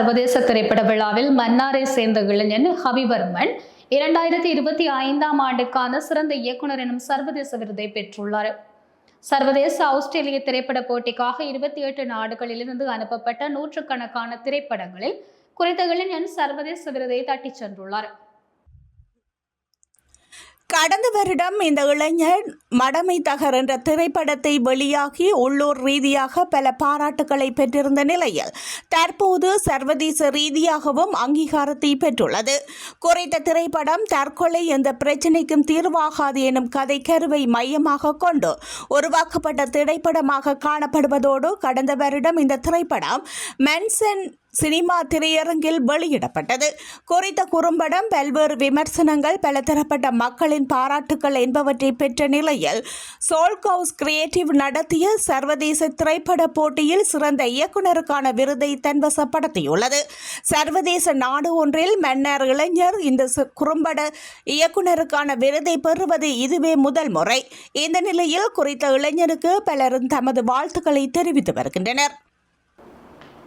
சர்வதேச திரைப்பட விழாவில் மன்னாரை சேர்ந்த இளைஞன் ஹபிவர்மன் 2025ஆம் ஆண்டுக்கான சிறந்த இயக்குனர் எனும் சர்வதேச விருதை பெற்றுள்ளார். சர்வதேச ஆஸ்திரேலிய திரைப்பட போட்டிக்காக 28 நாடுகளிலிருந்து அனுப்பப்பட்ட நூற்றுக்கணக்கான திரைப்படங்களில் குறித்த இளைஞன் சர்வதேச விருதை தட்டிச் சென்றுள்ளார். கடந்த வருடம் இந்த இளைஞர் மடமை தகர் என்ற திரைப்படத்தை வெளியாகி உள்ளூர் ரீதியாக பல பாராட்டுகளை பெற்றிருந்த நிலையில் தற்போது சர்வதேச ரீதியாகவும் அங்கீகாரத்தை பெற்றுள்ளது. குறித்த திரைப்படம் தற்கொலை என்ற பிரச்சினைக்கும் தீர்வாகாது எனும் கதை கருவை மையமாக கொண்டு உருவாக்கப்பட்ட திரைப்படமாக காணப்படுவதோடு கடந்த வருடம் இந்த திரைப்படம் மென்சன் சினிமா திரையரங்கில் வெளியிடப்பட்டது. குறித்த குறும்படம் பல்வேறு விமர்சனங்கள், பலதரப்பட்ட மக்களின் பாராட்டுக்கள் என்பவற்றை பெற்ற நிலையில் சோல்கவுஸ் கிரியேட்டிவ் நடத்திய சர்வதேச திரைப்பட போட்டியில் சிறந்த இயக்குனருக்கான விருதை தன்வசப்படுத்தியுள்ளது. சர்வதேச நாடு ஒன்றில் மன்னர் இளைஞர் இந்த குறும்பட இயக்குனருக்கான விருதை பெறுவது இதுவே முதல் முறை. இந்த நிலையில் குறித்த இளைஞருக்கு பலரும் தமது வாழ்த்துக்களை தெரிவித்து வருகின்றனர்.